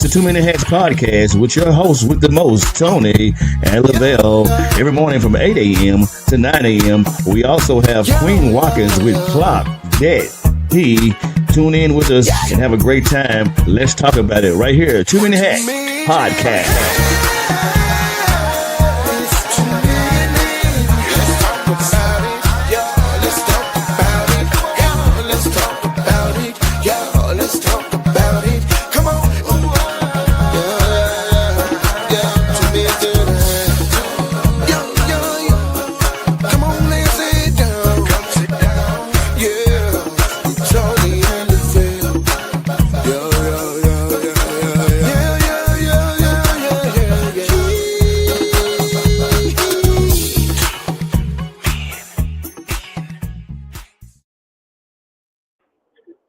The Too Many Hats podcast with your hosts with the most, Tony and Lavelle, every morning from 8 a.m. to 9 a.m. We also have Queen Watkins with Clock That He. Tune in with us and have a great time. Let's talk about it right here. Too Many Hats podcast.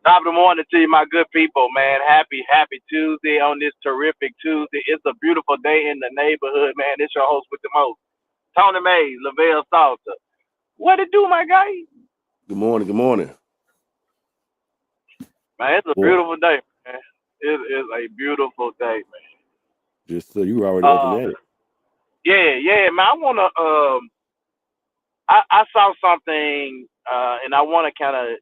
Top of the morning to you, my good people, man. Happy Tuesday on this terrific Tuesday. It's a beautiful day in the neighborhood, man. It's your host with the most, Tony Mays, Lavelle Salter. What it do, my guy? Good morning. Good morning. Man, it's a beautiful day, man. It is a beautiful day, man. Just so you were already looking at it. Yeah, man. I wanna I saw something and I wanna kinda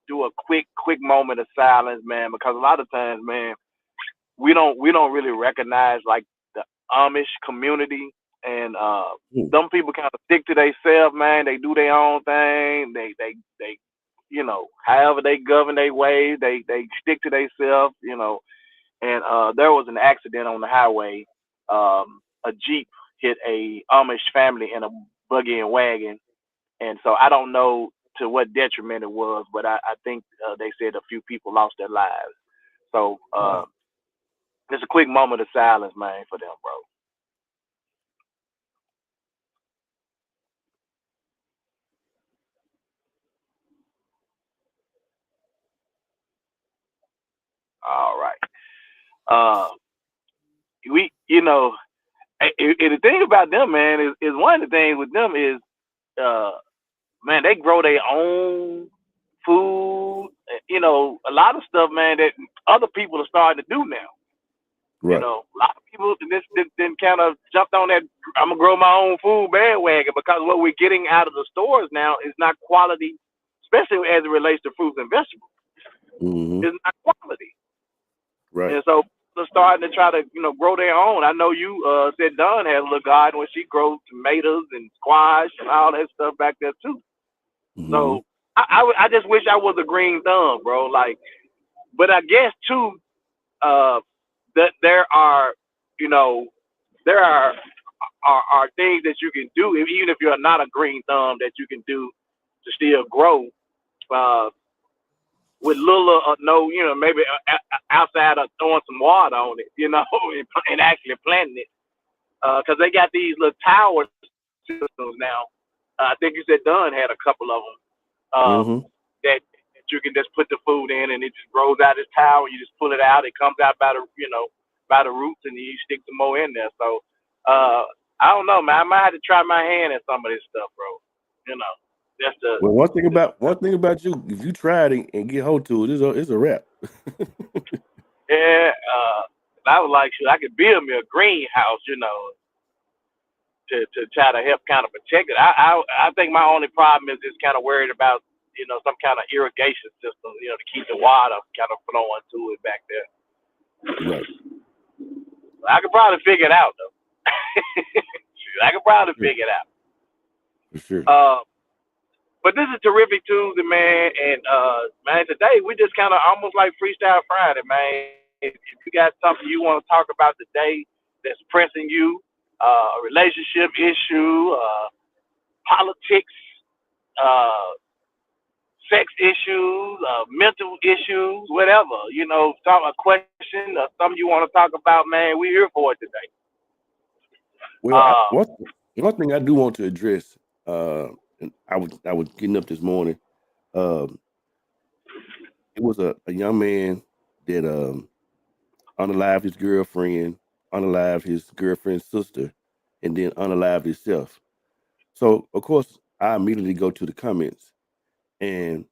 do a quick moment of silence, man, because a lot of times, man, we don't really recognize like the Amish community, and some people kind of stick to themselves, man. They do their own thing. They however they govern their ways, they stick to themselves, And there was an accident on the highway. A Jeep hit a Amish family in a buggy and wagon, and so I don't know to what detriment it was, but I think they said a few people lost their lives. So just a quick moment of silence, man, for them, bro. All right. The thing about them, man, is one of the things with them is, man, they grow their own food. A lot of stuff, man, that other people are starting to do now. Right. A lot of people then kind of jumped on that I'm gonna grow my own food bandwagon, because what we're getting out of the stores now is not quality, especially as it relates to fruits and vegetables. Mm-hmm. It's not quality. Right. And so they're starting to try to, grow their own. I know you said Dawn has a little garden where she grows tomatoes and squash and all that stuff back there too. Mm-hmm. So I just wish I was a green thumb, bro. Like, but I guess too, that there are things that you can do, even if you're not a green thumb, that you can do to still grow with little or no, maybe outside of throwing some water on it, and actually planting it, because they got these little tower systems now. I think you said Dunn had a couple of them that you can just put the food in, and it just grows out this tower. You just pull it out; it comes out by the roots, and you stick some more in there. So I don't know, man. I might have to try my hand at some of this stuff, bro. That's the well. One thing about you, if you try it and get hold to it, it's a wrap. Yeah, I was like, shoot, I could build me a greenhouse, to try to help kind of protect it. I think my only problem is just kind of worried about, some kind of irrigation system, to keep the water kind of flowing to it back there. Right. I could probably figure it out though. I could probably figure it out. For sure. But this is terrific Tuesday, man, and man, today we just kind of almost like Freestyle Friday, man. If you got something you want to talk about today that's pressing you, a relationship issue, politics, sex issues, mental issues, whatever, a question or something you want to talk about, man, we're here for it today. Well, one thing I do want to address, and I was getting up this morning. It was a young man that unalived his girlfriend, unalived his girlfriend's sister, and then unalived himself. So of course I immediately go to the comments, and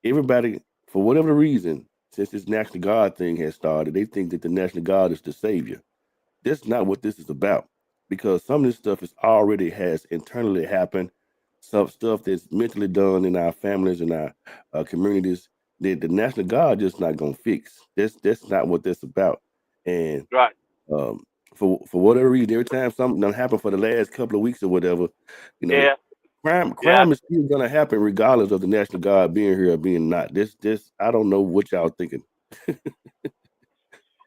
everybody, for whatever reason, since this National Guard thing has started, they think that the National Guard is the savior. That's not what this is about, because some of this stuff is already has internally happened. Some stuff that's mentally done in our families and our communities that the National Guard just not gonna fix. That's not what that's about. And Right. um, for whatever reason, every time something done happened for the last couple of weeks or whatever, you know, Yeah. crime Yeah. is still gonna happen regardless of the National Guard being here or being not. This I don't know what y'all thinking.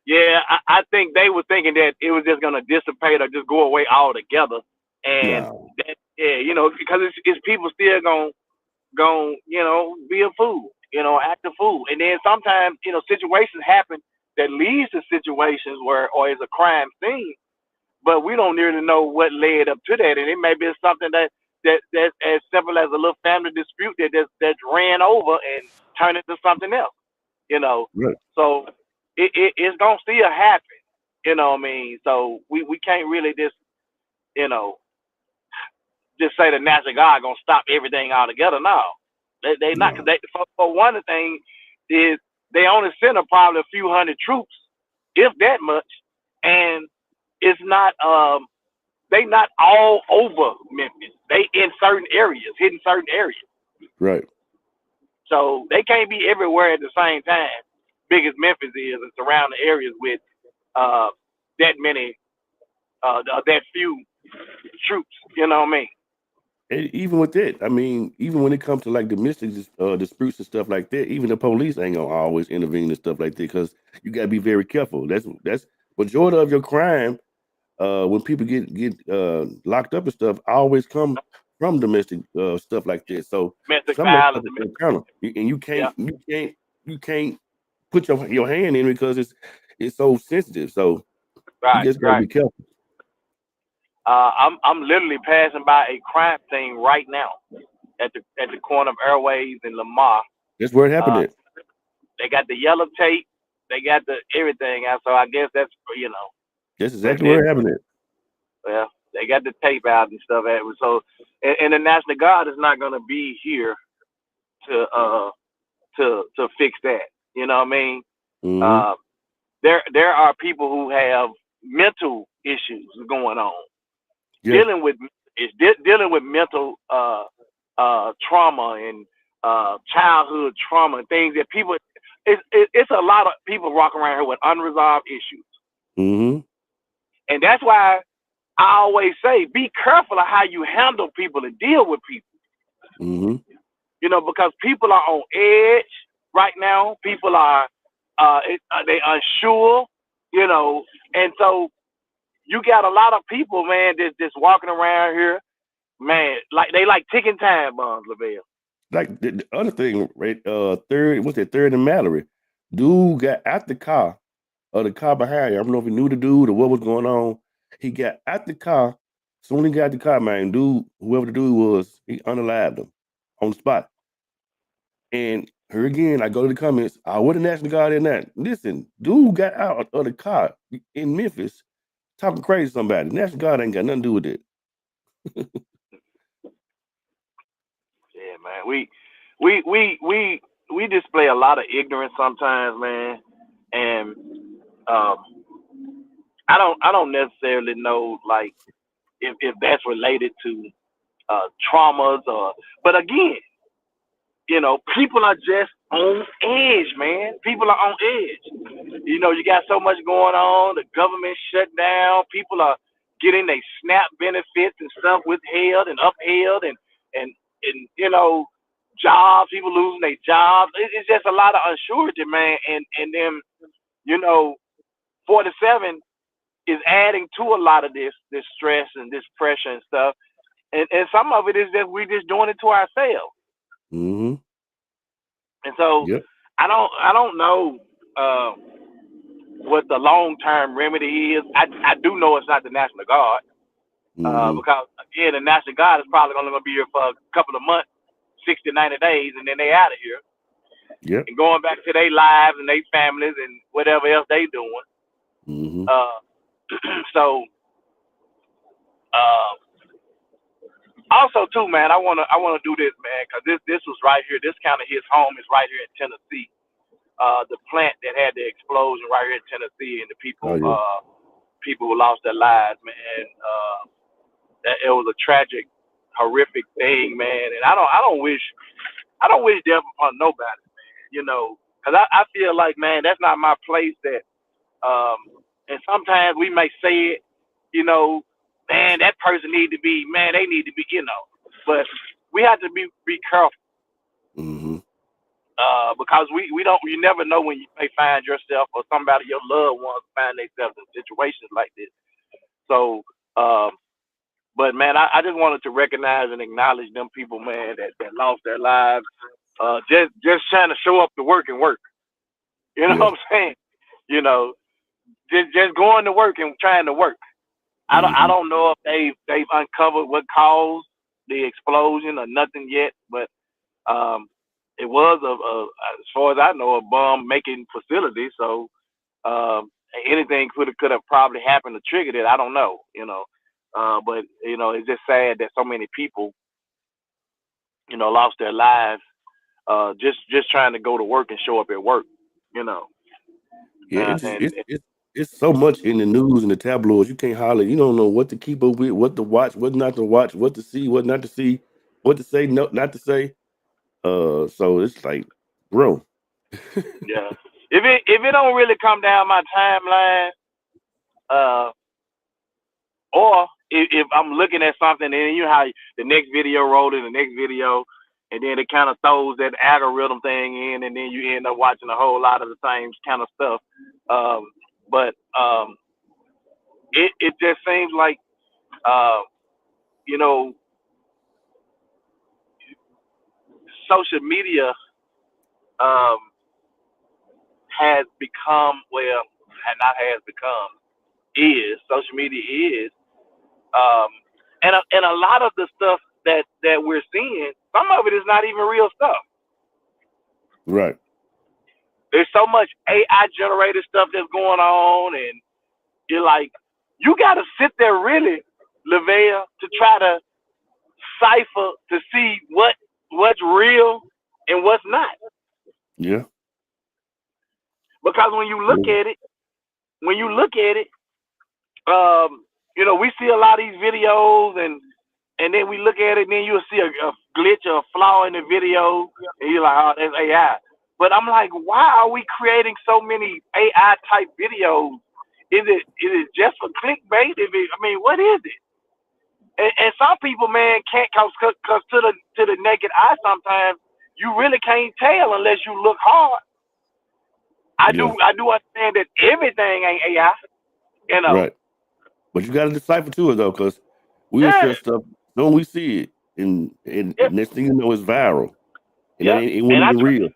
Yeah. I think they were thinking that it was just gonna dissipate or just go away altogether, and No, that, yeah, because it's people still gonna be a fool, act a fool, and then sometimes situations happen that leads to situations where or is a crime scene, but we don't really know what led up to that, and it may be something that's as simple as a little family dispute that's ran over and turned into something else, you know. right. So it's gonna still happen, you know what I mean? So we can't really you know just say the National Guard gonna stop everything altogether. No, they not, because No, for one thing is they only send probably a few hundred troops, if that much, and it's not they not all over Memphis. They in certain areas, hitting certain areas. right. So they can't be everywhere at the same time. Big as Memphis is and surrounding areas with uh, that many, that few troops. You know what I mean? And even with that, I mean, even when it comes to like domestic disputes and stuff like that, even the police ain't gonna always intervene and stuff like that, because you gotta be very careful. That's majority of your crime. When people get locked up and stuff, always come from domestic stuff like this. So Domestic some of that stuff violence. is internal, and Yeah. you can't put your hand in because it's so sensitive. So you Right. just gotta Right. be careful. I'm literally passing by a crime scene right now at the corner of Airways and Lamar. That's where it happened Uh, at. they got the yellow tape. They got the everything out. So I guess that's That's they, exactly they where it happened at. well they got the tape out and stuff. So and the National Guard is not gonna be here to fix that. You know what I mean? Mm-hmm. Uh, there are people who have mental issues going on, Yeah. dealing with dealing with mental trauma and childhood trauma and things that people. It's a lot of people walking around here with unresolved issues, Mm-hmm. and that's why I always say be careful of how you handle people and deal with people. Mm-hmm. Because people are on edge right now. People are they unsure, and so you got a lot of people, man, that's walking around here, man, like they like ticking time bombs, Lavelle. Like the other thing, right? Third, what's that? Third and Mallory. Dude got out the car or the car behind you. I don't know if he knew the dude or what was going on. He got out the car. Soon he got out the car, man, dude, whoever the dude was, he unalived him on the spot. And here again, I go to the comments. What the National Guard in that? Listen, dude got out of the car in Memphis talking crazy to somebody. National Guard ain't got nothing to do with it. Yeah, man, we display a lot of ignorance sometimes, man, and um, I don't necessarily know like if that's related to traumas but again, people are just on edge, man. People are on edge. You got so much going on. The government shut down. People are getting their SNAP benefits and stuff withheld and upheld, and jobs. People losing their jobs. It's just a lot of uncertainty, man. And then 47 is adding to a lot of this stress and this pressure and stuff. And some of it is that we're just doing it to ourselves. Mm-hmm. And so Yep. I don't know what the long term remedy is. I do know it's not the National Guard, Mm-hmm. because again the National Guard is probably only going to be here for a couple of months, 60, 90 days, and then they out of here Yep. and going back to their lives and their families and whatever else they doing. Mm-hmm. Uh, so uh, also too, man, I wanna do this, man, because this was right here. This kind of his home is right here in Tennessee. the plant that had the explosion right here in Tennessee, and the Oh people yeah. people who lost their lives, man. That it was a tragic, horrific thing, man. And I don't wish death upon nobody, you know, because I feel like, man, that's not my place. And sometimes we may say it, you know, man, that person need to be, man, they need to be, you know, but we have to be careful. Mm-hmm. Because we don't, you never know when you may find yourself or somebody, your loved ones, find themselves in situations like this. So, but man, I just wanted to recognize and acknowledge them people, man, that lost their lives, just trying to show up to work and work. You know Yeah. what I'm saying? You know, just going to work and trying to work. I Mm-hmm. don't know if they've uncovered what caused the explosion or nothing yet, but um, it was as far as I know, a bomb making facility. So um, anything could have probably happened to trigger it. I don't know, you know. But you know, it's just sad that so many people, you know, lost their lives just trying to go to work and show up at work, you know. Yeah, And it's so much in the news and the tabloids. You can't hardly, you don't know what to keep up with, what to watch, what to see, what not to see, what to say, no, not to say. So it's like, bro. yeah, if it don't really come down my timeline, uh, or if I'm looking at something and you know how the next video rolled in the next video, and then it kind of throws that algorithm thing in, and then you end up watching a whole lot of the same kind of stuff. But it just seems like uh, you know, social media um, has become, well, not has become, is social media is, um, and a lot of the stuff that we're seeing, some of it is not even real stuff. Right. There's so much AI generated stuff that's going on, and you're like, you got to sit there really, Lavelle, to try to cipher to see what's real and what's not. Yeah. Because when you look Yeah. at it, you know, we see a lot of these videos, and then we look at it, and then you'll see a glitch or a flaw in the video, and you're like, oh, that's AI. But I'm like, why are we creating so many AI type videos? Is it just for clickbait? I mean, what is it? And some people, man, can't cause to the naked eye. Sometimes you really can't tell unless you look hard. Yeah. I do understand that everything ain't AI. You know. Right. But you got to decipher to it though, because we'll Yeah. share stuff. Don't we see it, and Yeah. next thing you know, it's viral, and Yeah. it wasn't even real.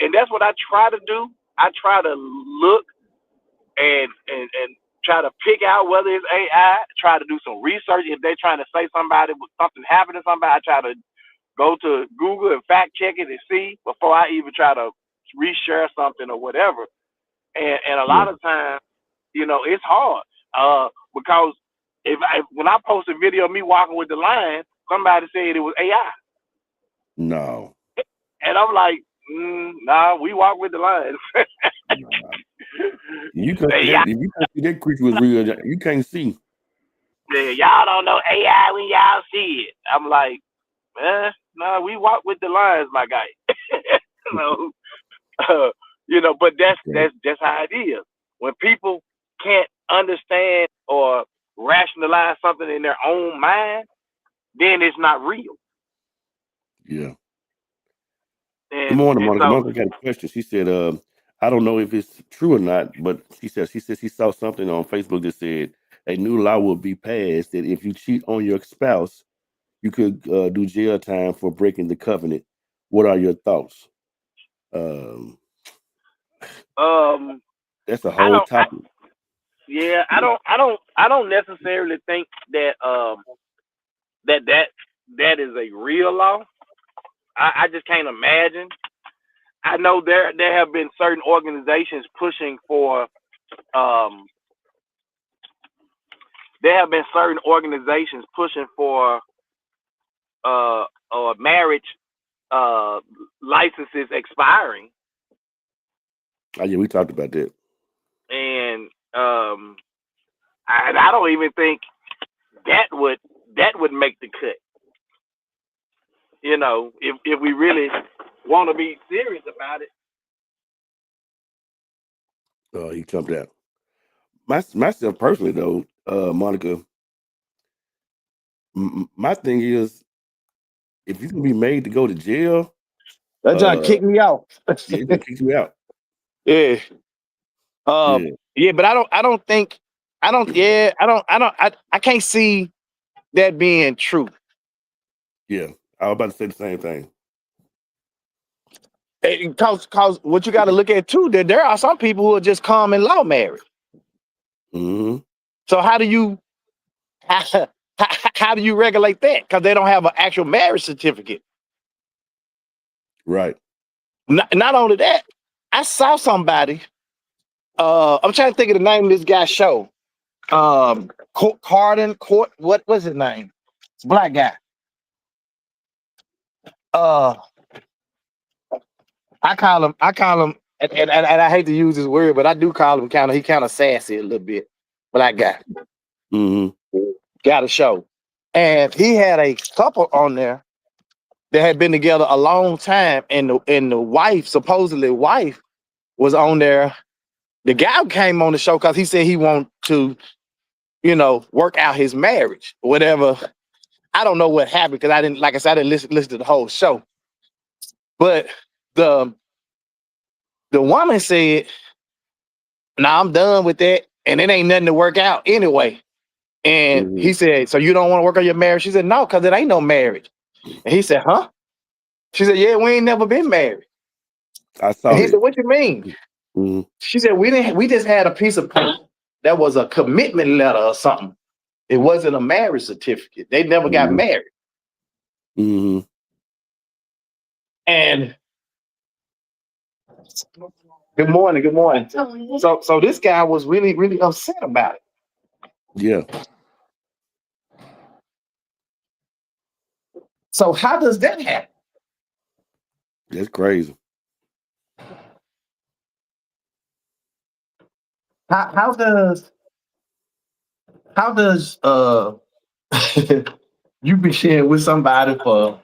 And that's what I try to do. I try to look and try to pick out whether it's AI. Try to do some research. If they're trying to say something happened to somebody, I try to go to Google and fact check it and see before I even try to reshare something or whatever. And a Yeah. lot of times, you know, it's hard because if when I post a video of me walking with the lion, somebody said it was AI, No. and I'm like, nah, we walk with the lions. Nah. You can see Say, that if you can see that creature was real, you can't see. y'all don't know AI when y'all see it. I'm like, no, we walk with the lions, my guy. you know, you know, but Okay. that's how it is. When people can't understand or rationalize something in their own mind, then it's not real. Yeah. Good And morning, and Monica. so, Monica got a question. She said, I don't know if it's true or not, but she says she saw something on Facebook that said a new law will be passed that if you cheat on your spouse, you could do jail time for breaking the covenant. What are your thoughts? Um, um, that's a I whole don't, topic. yeah, I don't necessarily think that that is a real law. I just can't imagine. I know there have been certain organizations pushing for um there have been certain organizations pushing for uh marriage uh licenses expiring, Oh, yeah, we talked about that. And I don't even think that would make the cut. You know, if we really want to be serious about it. Oh, he jumped out. Myself personally, though, Monica, my thing is, if you can be made to go to jail, That John kicked me out. yeah, it's gonna kick you out. Yeah. Yeah. Yeah, but I can't see that being true. Yeah, I was about to say the same thing. Cause what you got to look at too, that there are some people who are just common law married. Mm-hmm. So how do you regulate that? Because they don't have an actual marriage certificate. Right. Not only that, I saw somebody. I'm trying to think of the name of this guy's show. Carden Court. What was his name? It's a black guy. I call him, and I hate to use this word, but I do call him he kind of sassy a little bit. Black guy. Mm-hmm. Got a show. And he had a couple on there that had been together a long time, and the wife, supposedly wife, was on there. The guy came on the show because he said he wanted to, work out his marriage, whatever. I don't know what happened because I didn't listen to the whole show. But the woman said, "Nah, I'm done with that, and it ain't nothing to work out anyway." And he said, "So you don't want to work on your marriage?" She said, "No, because it ain't no marriage." And he said, "Huh?" She said, "Yeah, we ain't never been married." I saw And he it. said, "What you mean?" Mm-hmm. She said, "We just had a piece of paper that was a commitment letter or something. It wasn't a marriage certificate. They never got married." Mm-hmm. And good morning. So this guy was really, really upset about it. Yeah. So how does that happen? That's crazy. How does you be sharing with somebody for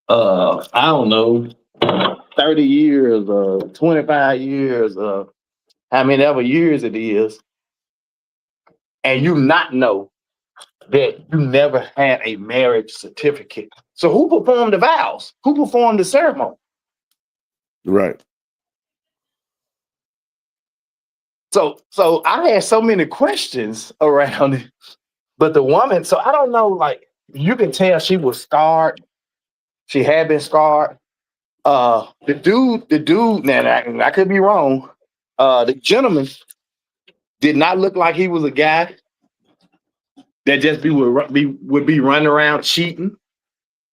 I don't know 30 years or 25 years or how many ever years it is, and you not know that you never had a marriage certificate? So who performed the vows? Who performed the ceremony? Right. So I had so many questions around it, but the woman, so I don't know, like you can tell she was scarred. She had been scarred. The dude, now I could be wrong. The gentleman did not look like he was a guy that just would be running around cheating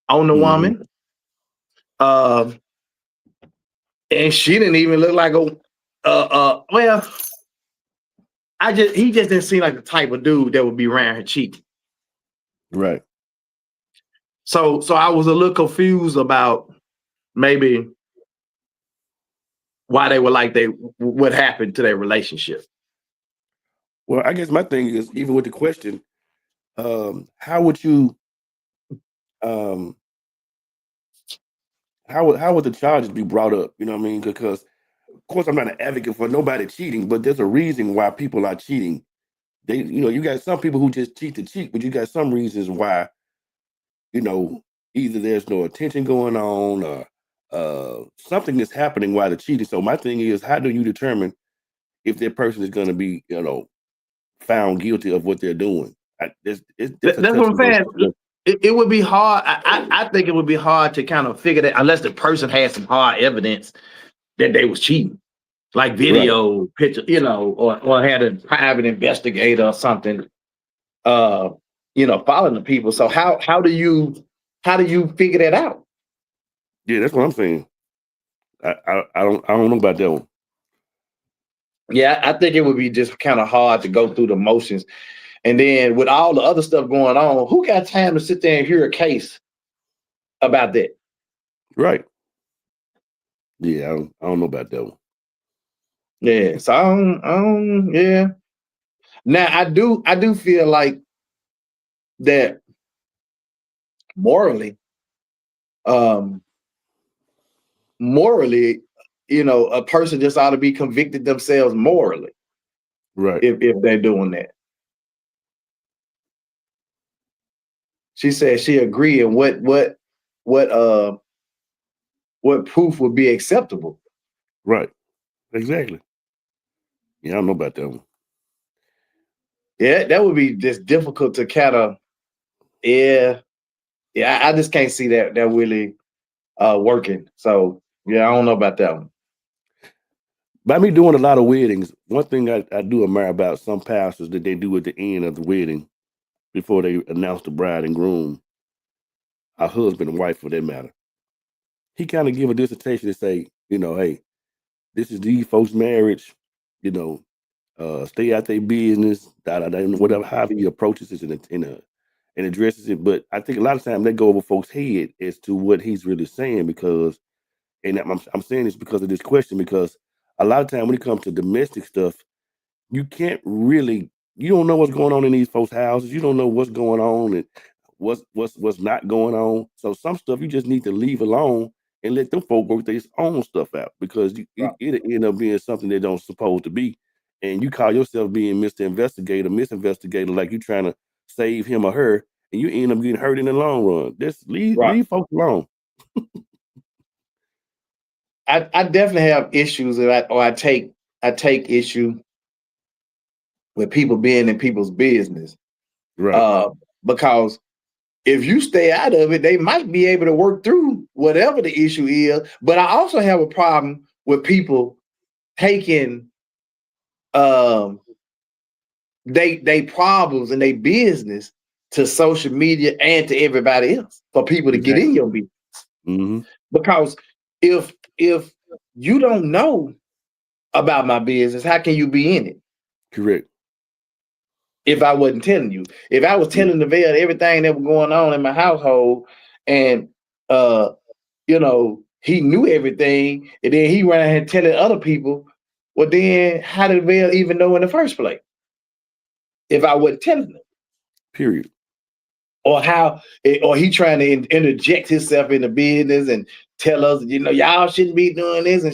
on the woman. And she didn't even look like he just didn't seem like the type of dude that would be around here cheating. Right. So I was a little confused about maybe why they were like what happened to their relationship. Well, I guess my thing is, even with the question, how would you how would the charges be brought up? You know what I mean? Because of course I'm not an advocate for nobody cheating, but there's a reason why people are cheating. You got some people who just cheat to cheat, but you got some reasons why, either there's no attention going on or something is happening while they're cheating. So my thing is, how do you determine if that person is going to be, found guilty of what they're doing? That's what I'm saying. It would be hard. I think it would be hard to kind of figure that unless the person had some hard evidence that they was cheating, like video, picture, or had a private investigator or something, following the people. So how do you figure that out? Yeah, that's what I'm saying. I don't know about that one. Yeah, I think it would be just kind of hard to go through the motions. And then with all the other stuff going on, who got time to sit there and hear a case about that? Right. Yeah, I don't know about that one. Yeah. So yeah. Now I do feel like that morally, morally, a person just ought to be convicted themselves morally, Right. if they're doing that. She said she agreed, and what proof would be acceptable? Right. Exactly. Yeah, I don't know about that one. Yeah, that would be just difficult to kind of, yeah. I just can't see that really working. So yeah, I don't know about that one. By me doing a lot of weddings, one thing I do admire about some pastors that they do at the end of the wedding before they announce the bride and groom, a husband and wife for that matter. He kind of give a dissertation to say, hey, this is these folks' marriage, stay out their business, whatever, however he approaches it and addresses it. But I think a lot of times they go over folks' head as to what he's really saying because, and I'm saying this because of this question, because a lot of time when it comes to domestic stuff, you can't really, you don't know what's going on in these folks' houses. You don't know what's going on and what's not going on. So some stuff you just need to leave alone and let them folk work their own stuff out because it'll end up being something they don't supposed to be. And you call yourself being Mr. Investigator, Miss Investigator, like you're trying to save him or her, and you end up getting hurt in the long run. Just leave folks alone. I definitely have issues that I take issue with people being in people's business. Right. Because if you stay out of it, they might be able to work through whatever the issue is. But I also have a problem with people taking they problems and their business to social media and to everybody else for people to get in your business. Mm-hmm. Because if you don't know about my business, how can you be in it? Correct. If I wasn't telling you, if I was telling Neville everything that was going on in my household, and he knew everything, and then he ran ahead telling other people, well, then how did Neville even know in the first place? If I wasn't telling them. Period. Or he trying to interject himself in the business and tell us, y'all shouldn't be doing this, and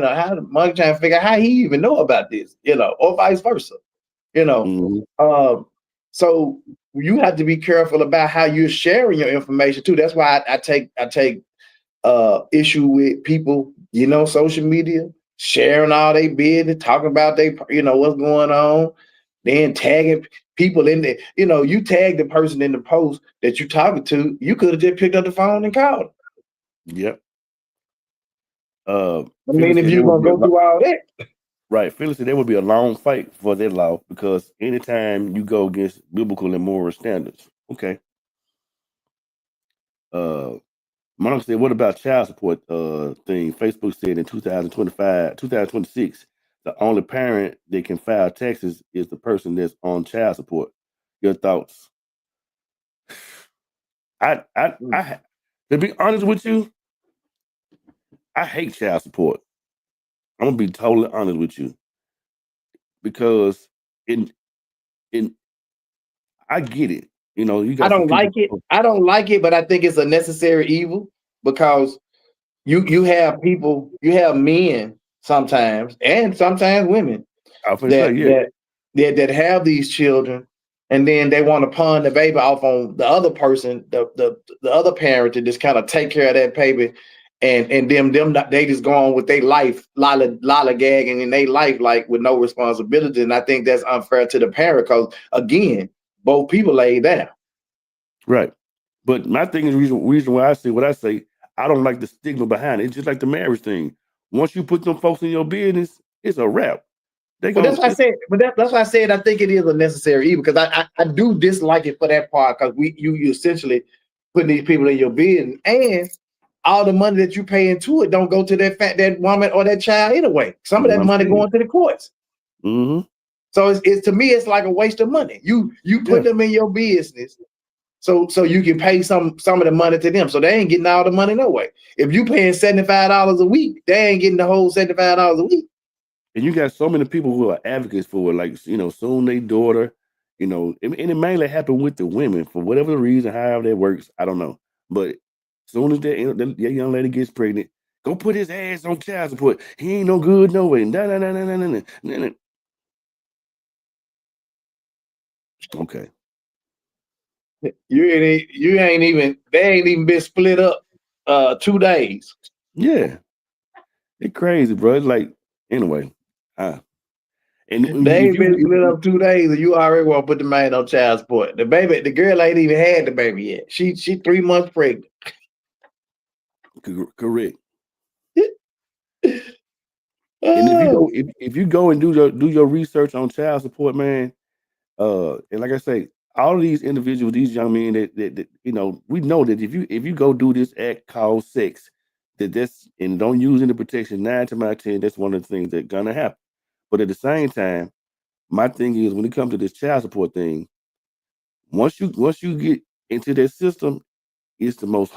how the money trying to figure out how he even know about this, or vice versa, Mm-hmm. So you have to be careful about how you're sharing your information too. That's why I take issue with people, social media, sharing all their business, talking about what's going on, then tagging people in there. You tag the person in the post that you're talking to, you could have just picked up the phone and called them. Yep. I mean, if you're gonna go through all that. Right. Phyllis said there would be a long fight for that law because anytime you go against biblical and moral standards. Okay. Monica said, what about child support thing? Facebook said in 2026, the only parent that can file taxes is the person that's on child support. Your thoughts? I to be honest with you, I hate child support. I'm gonna be totally honest with you. Because I get it. You got I don't like it. I don't like it, but I think it's a necessary evil because you have people, you have men sometimes, and sometimes women that have these children, and then they want to pawn the baby off on the other person, the other parent, to just kind of take care of that baby, and them they just go on with their life, lollygagging in their life, like with no responsibility. And I think that's unfair to the parent because again, both people laid down. Right. But my thing is reason why I say what I say, I don't like the stigma behind it. It's just like the marriage thing. Once you put them folks in your business, it's a wrap. That's why I said. But that's why I said I think it is a necessary evil because I do dislike it for that part because you essentially putting these people in your business, and all the money that you pay into it don't go to that woman or that child anyway. Some of that money going to the courts. Mm-hmm. So it's to me it's like a waste of money. You put them in your business. So you can pay some of the money to them. So they ain't getting all the money no way. If you paying $75 a week, they ain't getting the whole $75 a week. And you got so many people who are advocates for it, like soon their daughter, and it mainly happened with the women for whatever reason, however that works, I don't know. But soon as that young lady gets pregnant, go put his ass on child support. He ain't no good no way. Nah. Okay. You ain't even they ain't even been split up 2 days. Yeah. It's crazy, bro. It's like anyway. And They ain't been split up 2 days, and you already want to put the man on child support. The girl ain't even had the baby yet. She 3 months pregnant. Correct. And if you go and do your research on child support, man, and like I say, all of these individuals, these young men that we know that if you go do this act called sex, and don't use any protection, 9 times out of 10, that's one of the things that's gonna happen. But at the same time, my thing is when it comes to this child support thing, once you get into that system, it's the most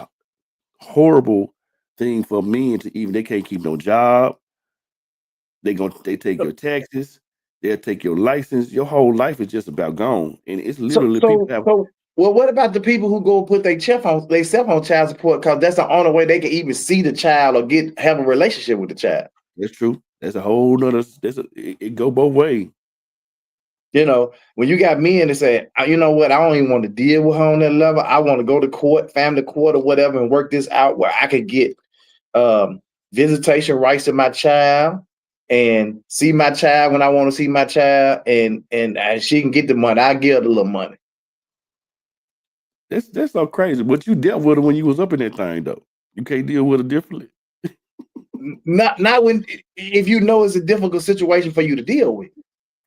horrible thing for men to even they can't keep no job. They take your taxes, they'll take your license. Your whole life is just about gone. And it's literally well, what about the people who go put themselves on child support because that's the only way they can even see the child or have a relationship with the child? That's true. That's a whole nother. It go both ways. When you got men that say, you know what, I don't even want to deal with her on that level. I want to go to court, family court, or whatever, and work this out where I could get visitation rights to my child and see my child when I want to see my child, and she can get the money. I give her the little money. That's so crazy. But you dealt with her when you was up in that thing, though. You can't deal with her differently. Not when if you know it's a difficult situation for you to deal with.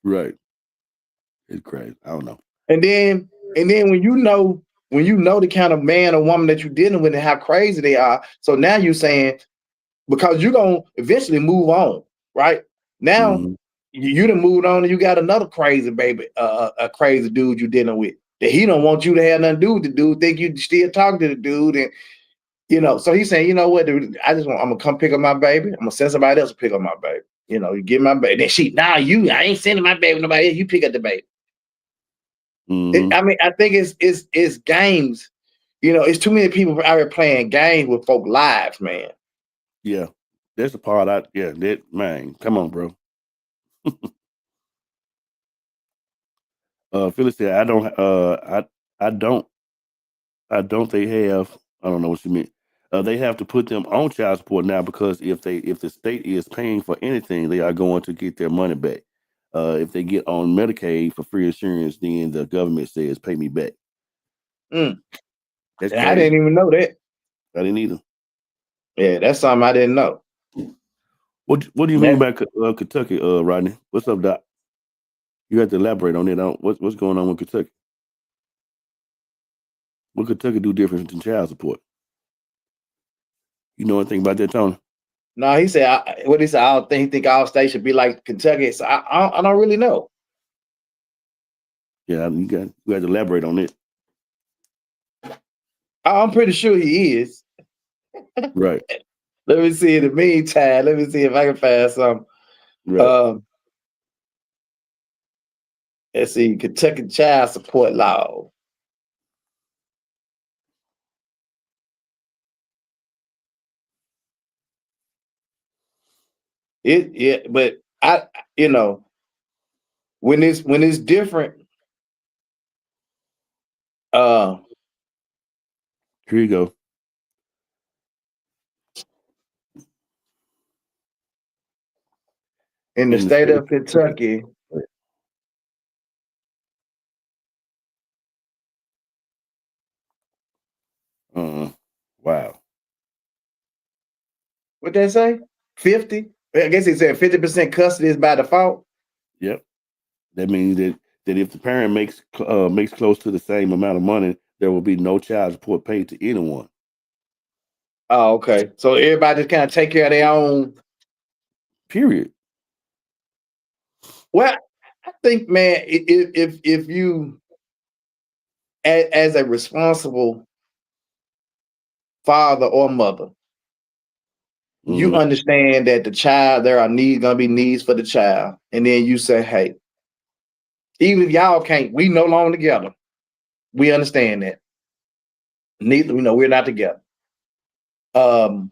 Right. It's crazy. I don't know. And then when you know the kind of man or woman that you're dealing with and how crazy they are, so now you're saying because you're gonna eventually move on, right? Now you done moved on and you got another crazy baby, a crazy dude you're dealing with that he don't want you to have nothing to do with the dude, think you still talking to the dude, and so he's saying, you know what, dude, I'm gonna come pick up my baby. I'm gonna send somebody else to pick up my baby. You get my baby. Then I ain't sending my baby to nobody else. You pick up the baby. I think it's games. It's too many people out here playing games with folk lives, man. Yeah, that's the part. That man. Come on, bro. Phyllis said, I don't. They have. I don't know what you mean. They have to put them on child support now because if the state is paying for anything, they are going to get their money back. If they get on Medicaid for free insurance, then the government says, "Pay me back." That's I didn't even know that. I didn't either. Yeah, that's something I didn't know. What do you mean by Kentucky, Rodney? What's up, Doc? You have to elaborate on it. What's going on with Kentucky? What Kentucky do different than child support? You know anything about that, Tony? No, he said. What he said? I don't think he think all states should be like Kentucky. So I don't really know. Yeah, you got to elaborate on it. I'm pretty sure he is. Right. Let me see. In the meantime, let me see if I can find something. Right. Let's see. Kentucky child support law. But when it's different. Here you go. In the state of Kentucky. Wow. What they say? 50? I guess he said 50% custody is by default. Yep. That means that if the parent makes close to the same amount of money, there will be no child support paid to anyone. Oh, okay. So everybody just kind of take care of their own. Period. Well, I think, man, if you, as a responsible father or mother, you understand that the child, there are gonna be needs for the child, and then you say, hey, even if y'all can't, we no longer together. We understand that. Neither, we're not together. I'm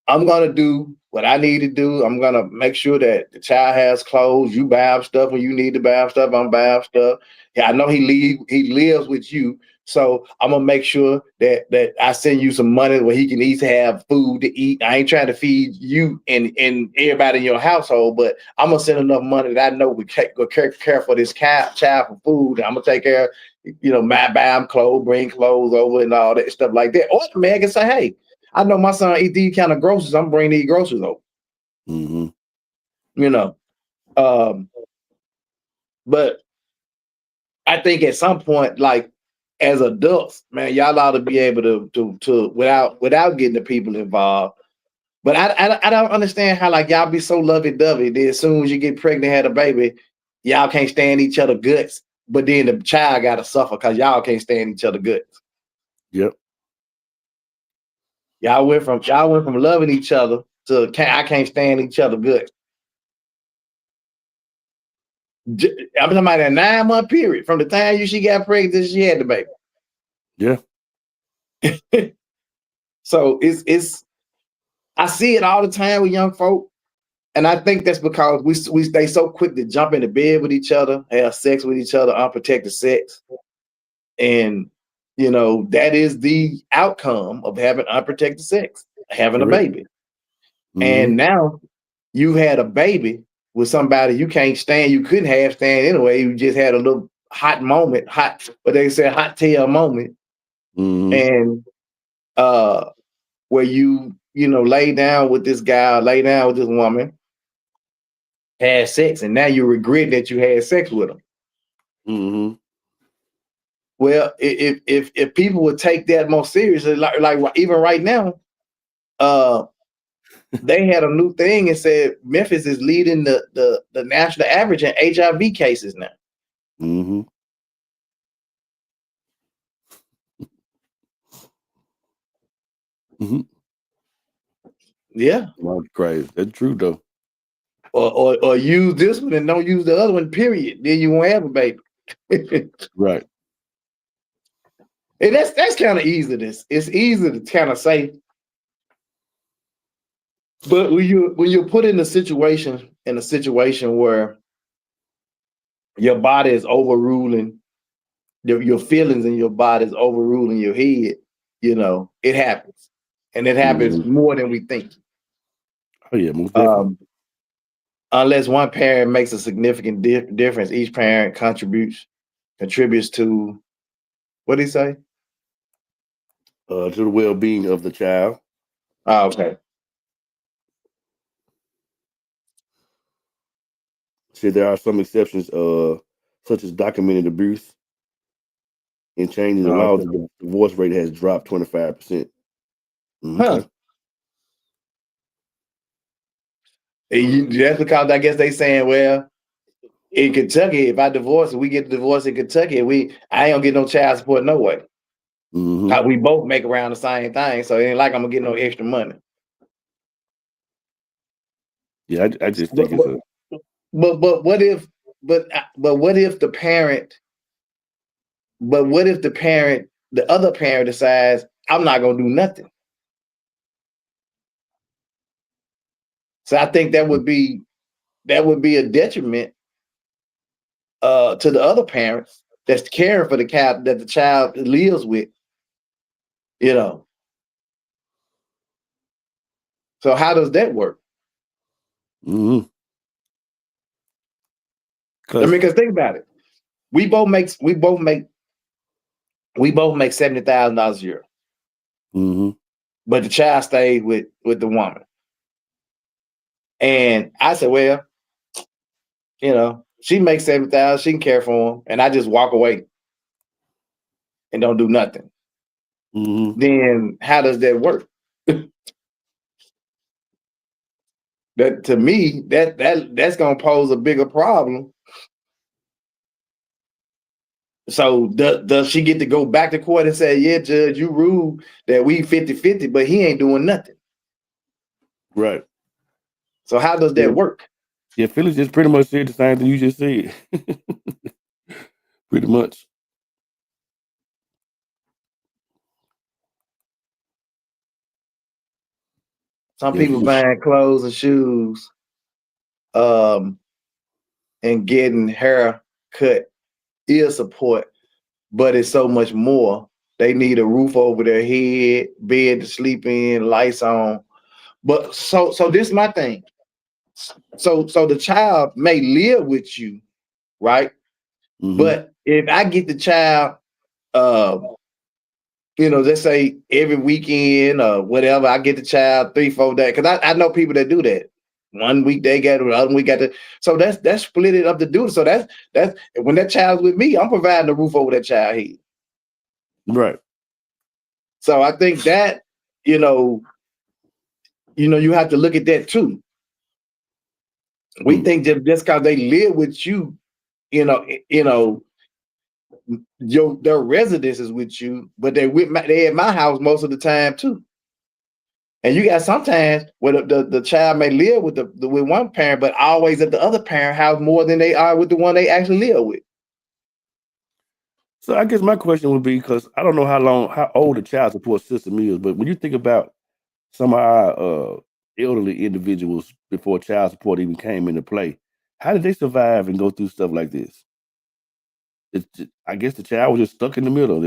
gonna do what I need to do. I'm gonna make sure that the child has clothes. You buy him stuff when you need to buy him stuff. I'm buying stuff. Yeah, I know he lives with you, so I'm gonna make sure that I send you some money where he can eat, have food to eat. I ain't trying to feed you and everybody in your household, but I'm gonna send enough money that I know we go care for this child for food. I'm gonna take care, buy him clothes, bring clothes over, and all that stuff like that. Or the man can say, hey, I know my son eat these kind of groceries. I'm bringing these groceries over. But I think at some point, like as adults, man, y'all ought to be able to without getting the people involved. But I don't understand how like y'all be so lovey-dovey. Then as soon as you get pregnant, had a baby, y'all can't stand each other guts. But then the child got to suffer because y'all can't stand each other guts. Yep. Y'all went from loving each other to I can't stand each other good. I'm talking about a 9-month period from the time she got pregnant till she had the baby. Yeah. So it's I see it all the time with young folk, and I think that's because we stay so quick to jump into bed with each other, have sex with each other, unprotected sex, and that is the outcome of having unprotected sex, having a baby. And now you had a baby with somebody you can't stand, you couldn't have stand anyway. You just had a little hot moment, what they say, hot tail moment. And where you lay down with this guy, lay down with this woman, had sex, and now you regret that you had sex with them. Well, if people would take that more seriously, like even right now, they had a new thing and said Memphis is leading the national average in HIV cases now. Yeah. That's crazy. That's true though. Or use this one and don't use the other one, period. Then you won't have a baby. Right. And that's kind of easy. It's easy to kind of say. But when you're put in a situation where your body is overruling, your feelings in your body is overruling your head, it happens. And it happens more than we think. Oh yeah, most definitely. Unless one parent makes a significant difference, each parent contributes to, what did he say? To the well-being of the child. Oh, okay. Said there are some exceptions, such as documented abuse. In changing the law, the divorce rate has dropped 25%. Huh. That's because I guess they saying, well, in Kentucky, if I divorce and we get the divorce in Kentucky, I ain't gonna get no child support no way. We both make around the same thing, so it ain't like I'm gonna get no extra money. Yeah, I just think it's a. But what if the parent? But what if the other parent decides I'm not gonna do nothing? So I think that would be a detriment to the other parents that's caring for the cat that the child lives with. So how does that work? Because think about it. We both make $70,000 a year. But the child stayed with the woman. And I said, well, she makes $70,000, she can care for him, and I just walk away and don't do nothing. Then how does that work? That to me, that's gonna pose a bigger problem. So does she get to go back to court and say, yeah, judge, you ruled that we 50-50, but he ain't doing nothing? Right. So how does Yeah. that work? Yeah, Phyllis just pretty much said the same thing you just said. Pretty much. Some Yeah, people buying clothes and shoes, and getting hair cut, ear support, but it's so much more. They need a roof over their head, bed to sleep in, lights on. But so this is my thing. So the child may live with you, right? Mhm. But if I get the child, let's say every weekend or whatever, I get the child 3-4 days. Because I know people that do that. 1 week they got it, the other week got it. So that's split it up to do. So that's when that child's with me, I'm providing the roof over that child head. Right. So I think that, you have to look at that too. We think that just because they live with you, their residence is with you, but they at my house most of the time too. And you got sometimes where the child may live with with one parent, but always at the other parent house more than they are with the one they actually live with. So I guess my question would be, because I don't know how old the child support system is, but when you think about some of our elderly individuals before child support even came into play, how did they survive and go through stuff like this? I guess the child was just stuck in the middle,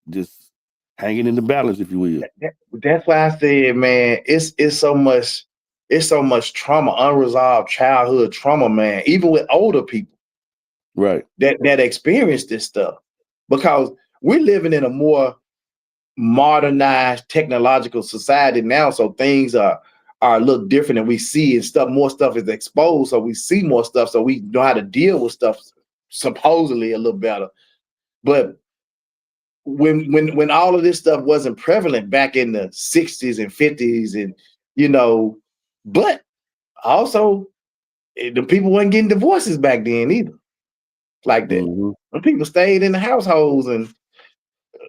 just hanging in the balance, if you will. That's why I said, man, it's so much trauma, unresolved childhood trauma, man, even with older people. Right. That experience this stuff. Because we're living in a more modernized technological society now. So things are a little different and we see and stuff, more stuff is exposed. So we see more stuff. So we know how to deal with stuff supposedly a little better. But when all of this stuff wasn't prevalent back in the 60s and 50s, and but also the people weren't getting divorces back then either. Like that. Mhm. When people stayed in the households and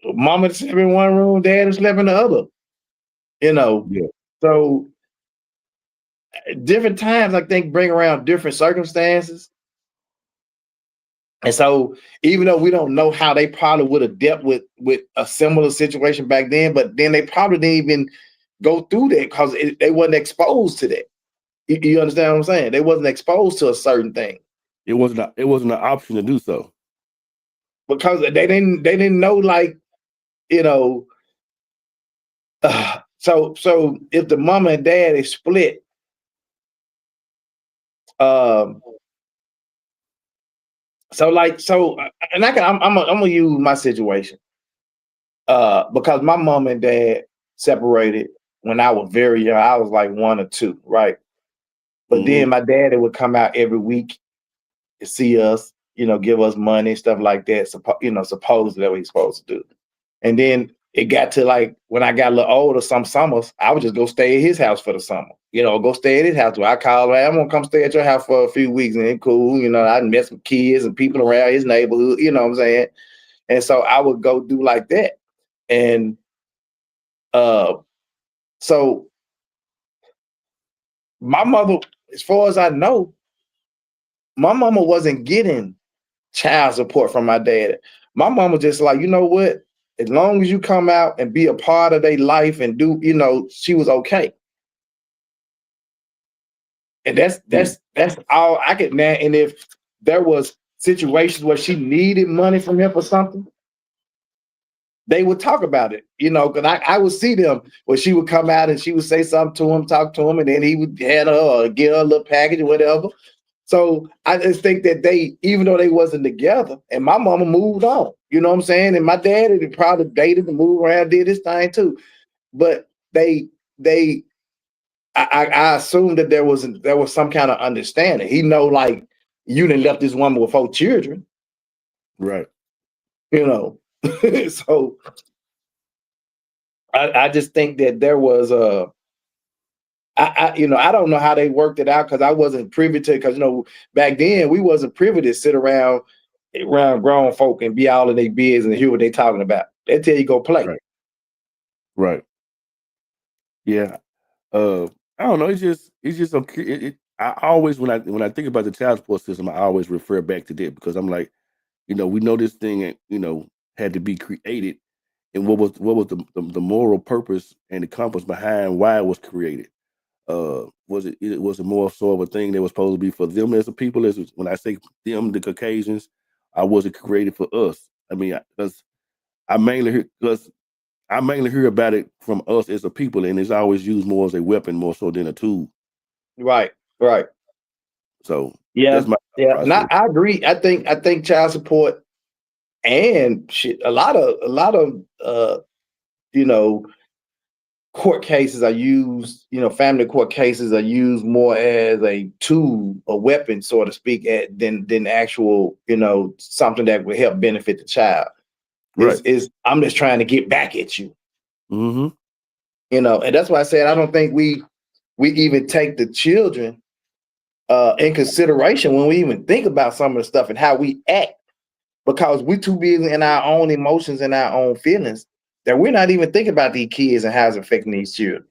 mama slept in one room, dad slept in the other. Yeah. So different times I think bring around different circumstances. And so even though we don't know how they probably would have dealt with a similar situation back then, but then they probably didn't even go through that because they wasn't exposed to that. You understand what I'm saying? They wasn't exposed to a certain thing. It wasn't an option to do so. Because they didn't know, like, so if the mama and dad is split, and I'm gonna use my situation, because my mom and dad separated when I was very young. I was like 1 or 2, right? But then my daddy would come out every week to see us, give us money, stuff like that. Supposedly that what he's supposed to do. And then it got to, like, when I got a little older, some summers, I would just go stay at his house for the summer. Go stay at his house. I called, I'm gonna come stay at your house for a few weeks, and it's cool. I met some kids and people around his neighborhood, you know what I'm saying? And so I would go do like that. And so my mother, as far as I know, my mama wasn't getting child support from my dad. My mama just like, you know what? As long as you come out and be a part of their life and do, she was okay. And that's all I could now. And if there was situations where she needed money from him for something, they would talk about it, because I would see them where she would come out and she would say something to him, talk to him, and then he would hand her or get her a little package or whatever. So I just think that they, even though they wasn't together, and my mama moved on, you know what I'm saying? And my dad had probably dated and moved around, did his thing too. But I assumed that there was some kind of understanding. He know, like, you done left this woman with 4 children. Right. So I just think that there was I don't know how they worked it out because I wasn't privy to it, because back then we wasn't privy to sit around grown folk and be all in their biz and hear what they talking about. They tell you go play. Right. Yeah. I don't know. It's just so. I always when I think about the child support system, I always refer back to that because I'm like, we know this thing, had to be created, and what was the moral purpose and the compass behind why it was created? Was it more so of a thing that was supposed to be for them as a people? When I say them, the Caucasians, I wasn't created for us. I mean, because I mainly hear about it from us as a people, and it's always used more as a weapon, more so than a tool. Right. So Yeah. that's my process. And I agree. I think child support and shit, a lot of court cases are used, family court cases are used more as a tool, a weapon, so to speak, than actual, something that would help benefit the child. Right. I'm just trying to get back at you. Mm-hmm. And that's why I said I don't think we even take the children in consideration when we even think about some of the stuff and how we act, because we're too busy in our own emotions and our own feelings that we're not even thinking about these kids and how it's affecting these children.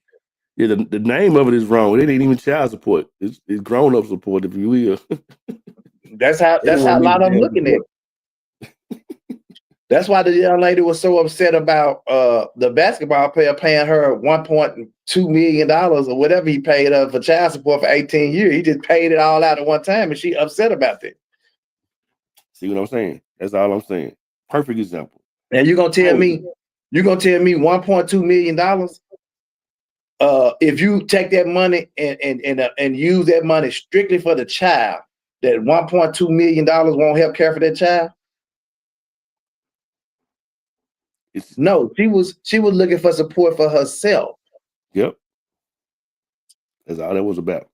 Yeah, the name of it is wrong. It ain't even child support. It's grown up support, if you will. That's how a lot of them looking at it. That's why the young lady was so upset about the basketball player paying her $1.2 million or whatever he paid her for child support for 18 years. He just paid it all out at one time, and she upset about that. See what I'm saying? That's all I'm saying. Perfect example. And you're gonna tell me $1.2 million? If you take that money and use that money strictly for the child, that $1.2 million won't help care for that child? No, she was looking for support for herself. Yep. That's all that was about.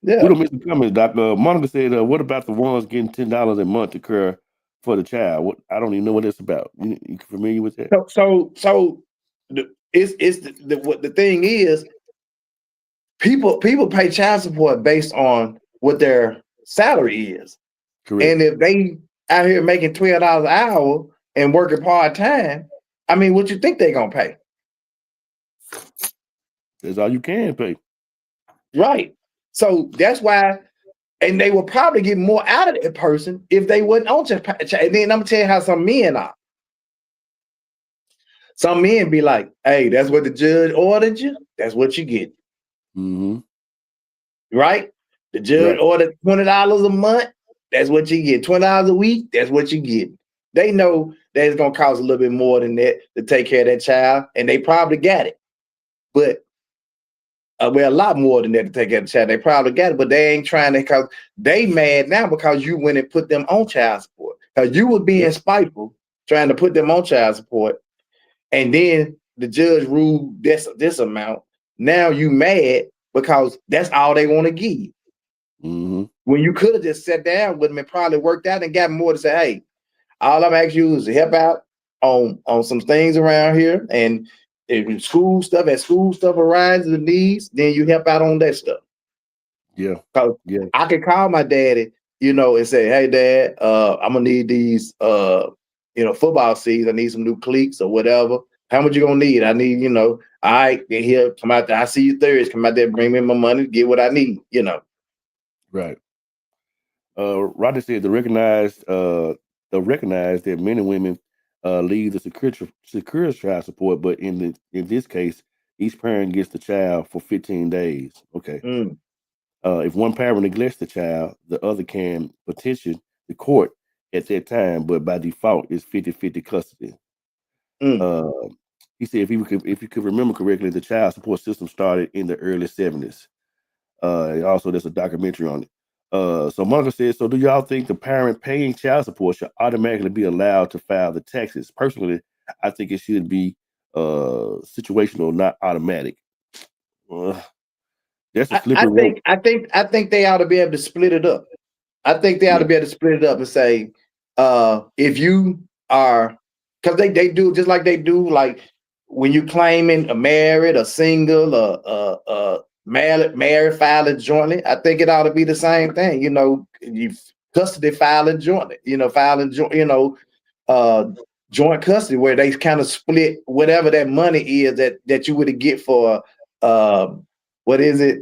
Yeah. We don't miss the comments, Doc. Monica said, what about the ones getting $10 a month to care for the child? I don't even know what that's about. You familiar with that? So the thing is, people pay child support based on what their salary is. Correct. And if they out here making $12 an hour and working part-time, I mean, what you think they're gonna pay? That's all you can pay. Right. So that's why, and they will probably get more out of that person if they wasn't on child. And then I'm gonna tell you how some men are. Some men be like, hey, that's what the judge ordered you, that's what you get. Mm-hmm. Right? The judge ordered $20 a month, that's what you get. $20 a week, that's what you get. They know that it's gonna cost a little bit more than that to take care of that child, and they probably got it. But a lot more than that to take care of the child. They probably got it, but they ain't trying to, because they mad now because you went and put them on child support. Because you were being spiteful, trying to put them on child support, and then the judge ruled this amount. Now you mad because that's all they want to give you. Mm-hmm. When you could have just sat down with them and probably worked out and got more to say, hey, all I'm asking you is to help out on some things around here, and if school stuff arises the needs, then you help out on that stuff. Yeah. I could call my daddy, and say, hey, Dad, I'm gonna need these football seeds. I need some new cleats or whatever. How much you gonna need? I need, all right, then here, come out there. I see you Thursday. Come out there, bring me my money, get what I need, Right. Roger said to recognize that men and women leave the secure child support, but in this case, each parent gets the child for 15 days. Okay. If one parent neglects the child, the other can petition the court at that time, but by default, it's 50-50 custody. He said if you could remember correctly, the child support system started in the early 70s. Also, there's a documentary on it. So Monica says, so do y'all think the parent paying child support should automatically be allowed to file the taxes? Personally, I think it should be situational, not automatic. That's a slippery rope. I think they ought to be able to split it up. I think they ought to be able to split it up and say, if you are, because they do just like they do, like when you claiming a married, a single, married filing jointly. I think it ought to be the same thing. You custody filing jointly. Filing joint custody, where they kind of split whatever that money is that you would get for what is it?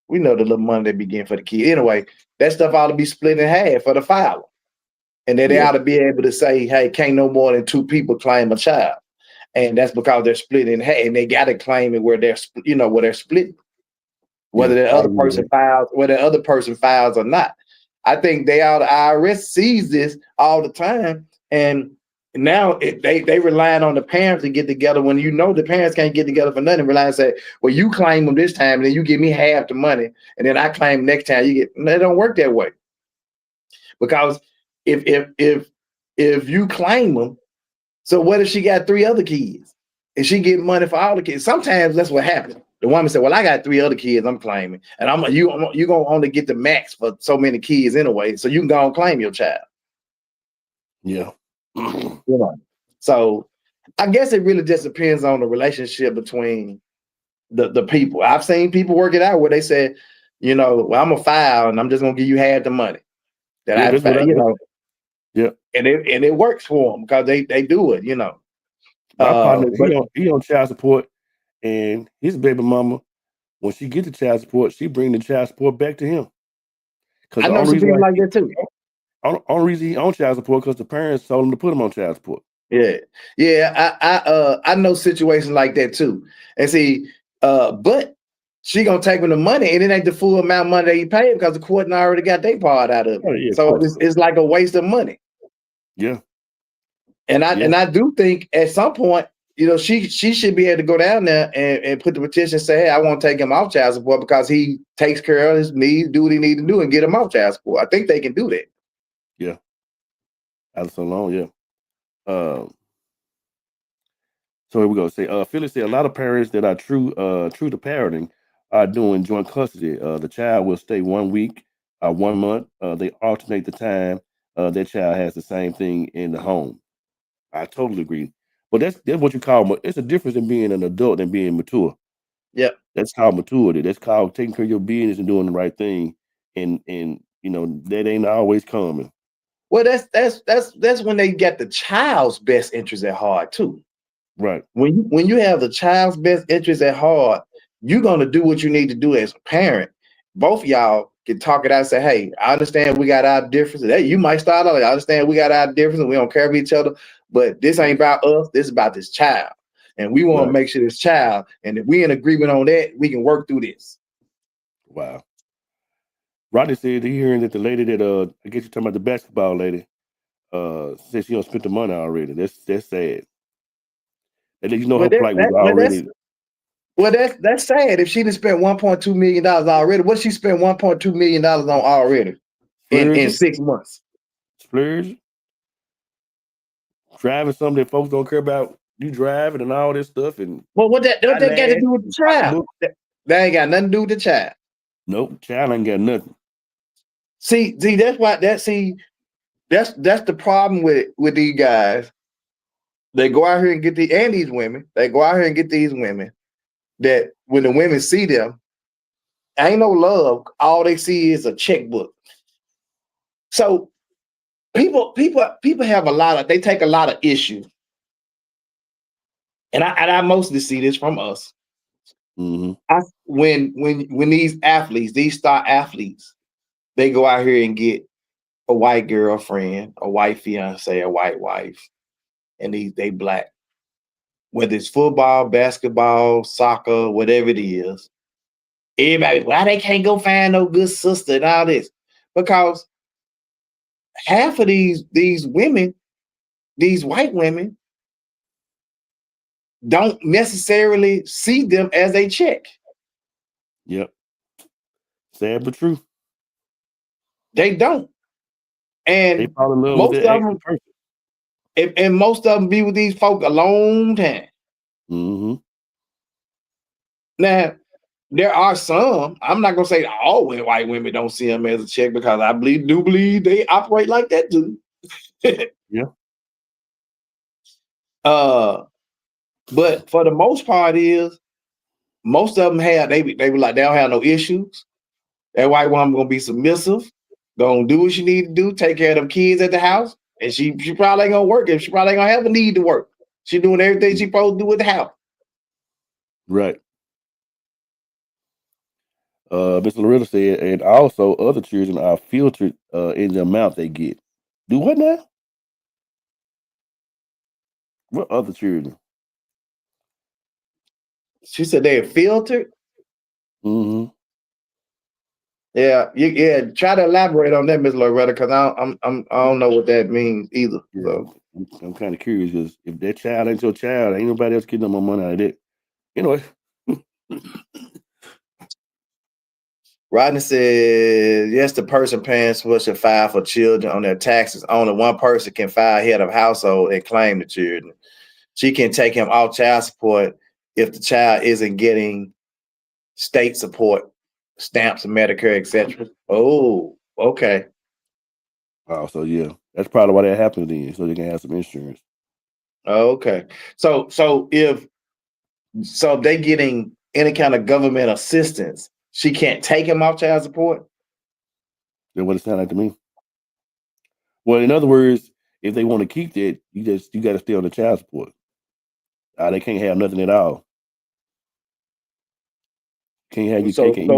We know the little money they be getting for the kid. Anyway, that stuff ought to be split in half for the father. And then they ought to be able to say, hey, can't no more than 2 people claim a child. And that's because they're split in half, and they got to claim it where they're, where they're split. Whether the other person files, whether the other person files or not. I think the IRS sees this all the time, and now they relying on the parents to get together when the parents can't get together for nothing. Rely and say, well, you claim them this time, and then you give me half the money, and then I claim next time you get. They don't work that way, because if you claim them, so what if she got 3 other kids and she get money for all the kids? Sometimes that's what happens. The woman said, well, I got 3 other kids I'm claiming, and you gonna only get the max for so many kids anyway, so you can go and claim your child. Yeah. So I guess it really just depends on the relationship between the people. I've seen people work it out where they said, well, I'm a file and I'm just gonna give you half the money that I found, Yeah. And it works for them because they do it, My partner, he on child support, and his baby mama, when she get the child support, she bring the child support back to him. I know some people like that too. Only reason he on child support because the parents told him to put him on child support. Yeah. I know situations like that too. And see, but she gonna take him the money, and it ain't the full amount of money that he paid because the court already got their part out of it. So it's like a waste of money. Yeah. And I do think at some point, she should be able to go down there and put the petition and say, hey, I want to take him off child support because he takes care of his needs, do what he needs to do, and get him off child support. I think they can do that. Yeah. After so long, yeah. So here we go. Say, Phyllis said a lot of parents that are true to parenting are doing joint custody. The child will stay 1 week, 1 month. They alternate the time. That child has the same thing in the home. I totally agree. But that's what you call. It's a difference in being an adult and being mature. Yeah, that's called maturity. That's called taking care of your business and doing the right thing. And that ain't always common. Well, that's when they get the child's best interest at heart too. Right. When you have the child's best interest at heart, you're gonna do what you need to do as a parent. Both of y'all can talk it out and say, hey, I understand we got our differences. Hey, you might start out like, I understand we got our differences. We don't care for each other, but this ain't about us. This is about this child. And we want to make sure this child, and if we in agreement on that, we can work through this. Wow. Rodney said he hearing that the lady that I guess you're talking about the basketball lady, said she don't spend the money already. That's sad. And then her plight was already. Well, that's sad. If she done spent $1.2 million already, what she spent $1.2 million on already in 6 months? Splurge. Driving something that folks don't care about. You driving and all this stuff. And what that got to do with the child? That ain't got nothing to do with the child. Nope, child ain't got nothing. See, that's why that's the problem with these guys. They go out here and get these women. They go out here and get these women that when the women see them, ain't no love. All they see is a checkbook. So people have they take a lot of issue. And I mostly see this from us. Mm-hmm. When these athletes, these star athletes, they go out here and get a white girlfriend, a white fiance, a white wife, and they black. Whether it's football, basketball, soccer, whatever it is, everybody, why they can't go find no good sister and all this? Because half of these women, these white women, don't necessarily see them as a check. Yep. Sad but true. They don't. And they fall in love most with of them, and most of them be with these folk a long time. Mm-hmm. Now, there are some, I'm not going to say all white women don't see them as a check, because I do believe they operate like that too. Yeah. But for the most part most of them they were like, they don't have no issues. That white woman gonna be submissive, gonna do what she need to do, take care of them kids at the house, and she probably ain't gonna work, and she probably ain't gonna have a need to work. She doing everything she supposed to do with the house. Right. Mr. Loretta said, and also other children are filtered in the amount they get. Do what now? What other children? She said they're filtered. Mm-hmm. Yeah. Try to elaborate on that, Miss Loretta, because I don't know what that means either. Yeah, So. I'm kind of curious because if that child ain't your child, ain't nobody else getting no more money out of that. Anyway. Rodney said, yes, the person paying should file for children on their taxes. Only one person can file head of household and claim the children. She can take him off child support if the child isn't getting state support, stamps, Medicare, etc. Oh, okay. Oh, so yeah, that's probably why that happened then, so they can have some insurance. Okay. So if they getting any kind of government assistance, she can't take him off child support? That's what it sounded like to me. Well, in other words, if they want to keep that, you got to stay on the child support. They can't have nothing at all. Can't have you taking.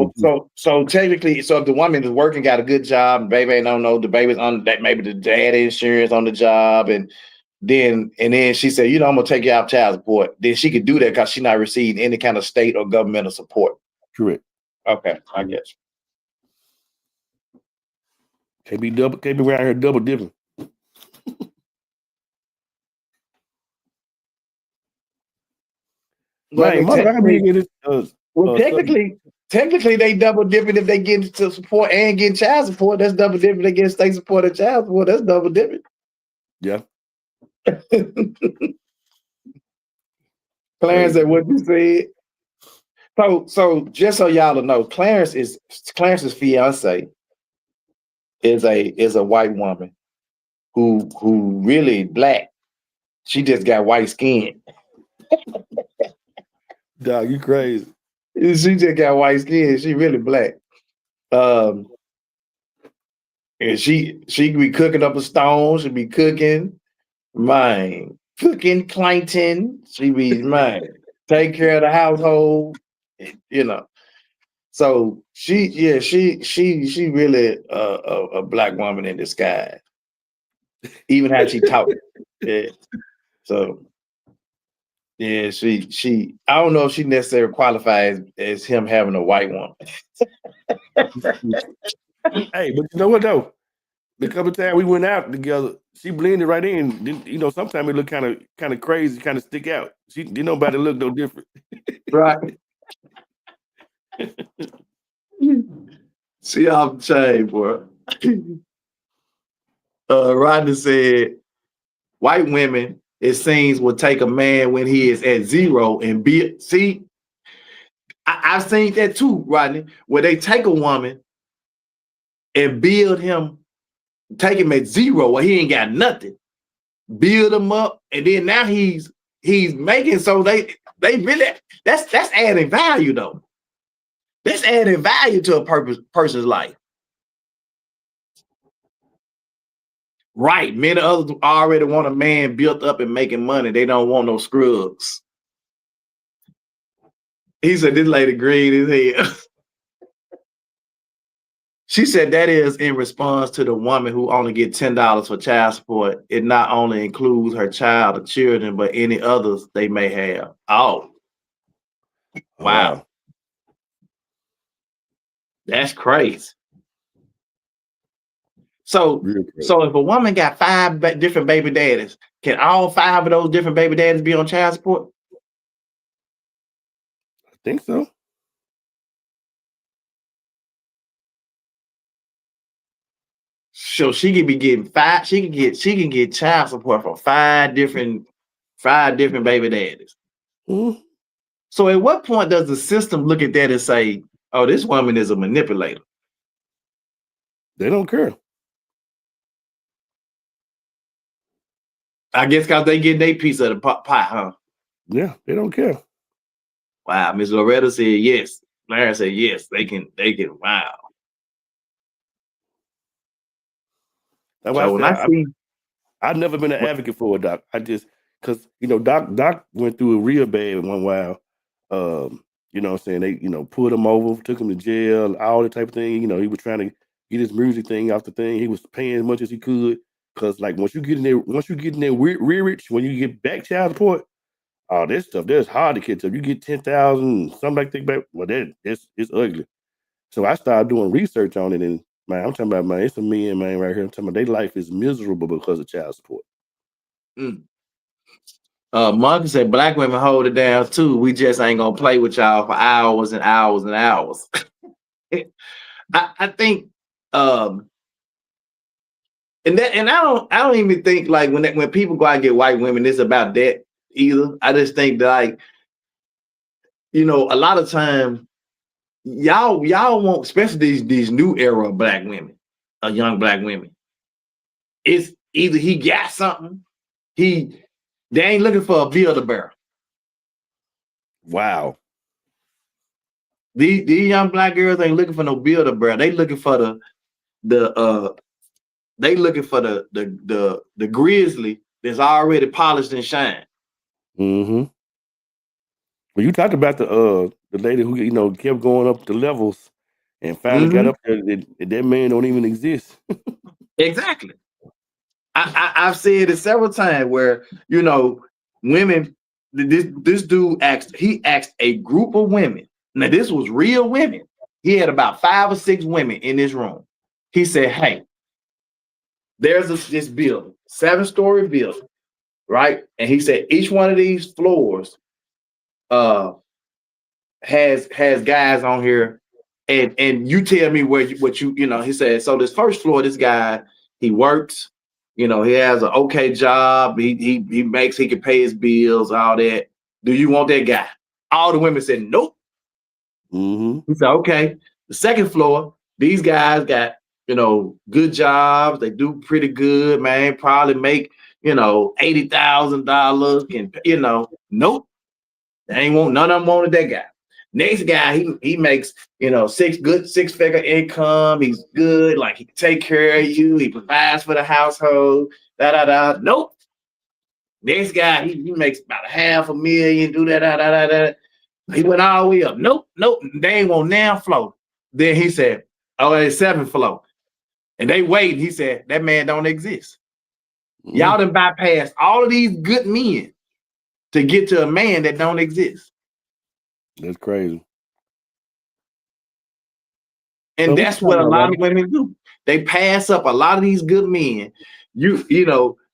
So technically, so if the woman is working, got a good job, baby ain't don't know the baby's on that, maybe the dad insurance on the job, and then she said, I'm gonna take you out child support. Then she could do that because she's not receiving any kind of state or governmental support. Correct. Okay, I get you. Can't be around here double dipping. Technically, they double dipping if they get into support and get child support. That's double dipping. They get state support and child support. That's double dipping. Yeah. Clarence said what you said. So just so y'all know, Clarence's fiance is a white woman who really black. She just got white skin. Dog, you crazy. She just got white skin. She really black. And she be cooking up a stone. She be cooking, cooking Clayton. She be take care of the household. So she really a black woman in disguise. Even how she talks. Yeah. So yeah, she I don't know if she necessarily qualifies as him having a white woman. Hey, but you know what though? The couple times we went out together, she blended right in. Then, sometimes it looked kind of crazy, kind of stick out. She didn't nobody look no different. Right. See off the chain, boy. Rodney said, white women, it seems, will take a man when he is at zero and be. See, I've seen that too, Rodney, where they take a woman and build him, take him at zero where he ain't got nothing, build him up, and then now he's making, so they really, that's adding value though. That's adding value to a person's life. Right. Many others already want a man built up and making money. They don't want no scrubs. He said, this lady green is here. She said that is in response to the woman who only get $10 for child support. It not only includes her child or children, but any others they may have. Oh. Wow. That's crazy. So if a woman got 5 different baby daddies, can all 5 of those different baby daddies be on child support? I think so. So she could be getting 5. She can get child support for 5 different baby daddies. Mm-hmm. So at what point does the system look at that and say, "Oh, this woman is a manipulator"? They don't care. I guess because they get their piece of the pie, huh? Yeah, they don't care. Wow, Miss Loretta said yes. Larry said yes. They can. Wow. So I've never been an advocate for a doc. I just because Doc went through a real bad one while. You know what I'm saying? They, pulled him over, took him to jail, all that type of thing. He was trying to get his music thing off the thing. He was paying as much as he could. Cause like once you get in there rearage, when you get back child support, all that stuff, that's hard to catch up. You get 10,000, something like that back. Well, it's ugly. So I started doing research on it, and man, I'm talking about, man, it's a men, man, right here. I'm talking about their life is miserable because of child support. Marcus said black women hold it down too. We just ain't gonna play with y'all for hours and hours and hours. I think and I don't even think like when people go out and get white women, it's about that either. I just think that, like, a lot of times y'all want, especially these new era of black women, young black women. It's either he got something, they ain't looking for a Build-A-Bear. Wow. These young black girls ain't looking for no Build-A-Bear. They looking for the grizzly that's already polished and shine. Mm-hmm. Well, you talked about the lady who kept going up the levels and finally got up there. That man don't even exist. Exactly. I've said it several times where women. This dude asked a group of women. Now this was real women. He had about 5 or 6 women in this room. He said, "Hey, there's this building, 7-story building, right?" And he said each one of these floors has guys on here, and you tell me what you he said. So this first floor, this guy, he works, he has an okay job, he makes, he can pay his bills, all that. Do you want that guy? All the women said nope. He said, okay. The second floor, these guys got good jobs, they do pretty good, man, probably make $80,000, and nope, they ain't want, none of them wanted that guy. Next guy, he makes six-figure income. He's good, like he can take care of you. He provides for the household. Nope. Next guy, he makes about $500,000. Do that. He went all the way up. Nope. They ain't want now flow. Then he said, "Oh, it's 7th floor," and they waiting. He said, "That man don't exist." Y'all done bypassed all of these good men to get to a man that don't exist. That's crazy. And so that's what a lot of women do. They pass up a lot of these good men.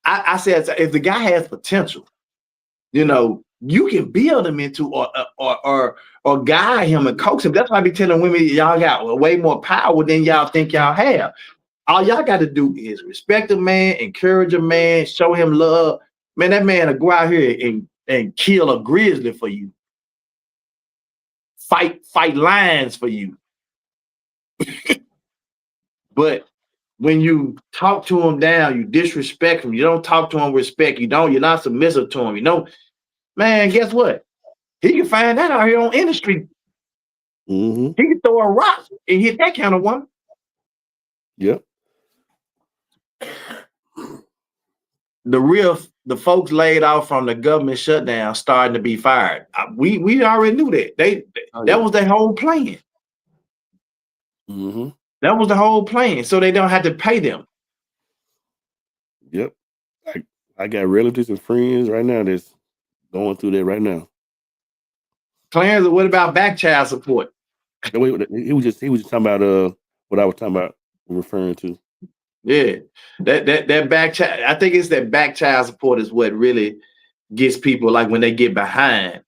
I said, if the guy has potential, you can build him into or guide him and coax him. That's why I be telling women, y'all got way more power than y'all think y'all have. All y'all got to do is respect a man, encourage a man, show him love. Man, that man will go out here and kill a grizzly for you. Fight lions for you. But when you talk to him down, you disrespect him. You don't talk to him with respect. You're not submissive to him. Man, guess what? He can find that out here on the street. He can throw a rock and hit that kind of woman. Yep. The folks laid off from the government shutdown starting to be fired. We already knew that. That was their whole plan. That was the whole plan, so they don't have to pay them. Yep. I got relatives and friends right now that's going through that right now. Clarence, what about back child support? He was just talking about what I was talking about, referring to. Yeah, that back child. I think it's that back child support is what really gets people, like when they get behind,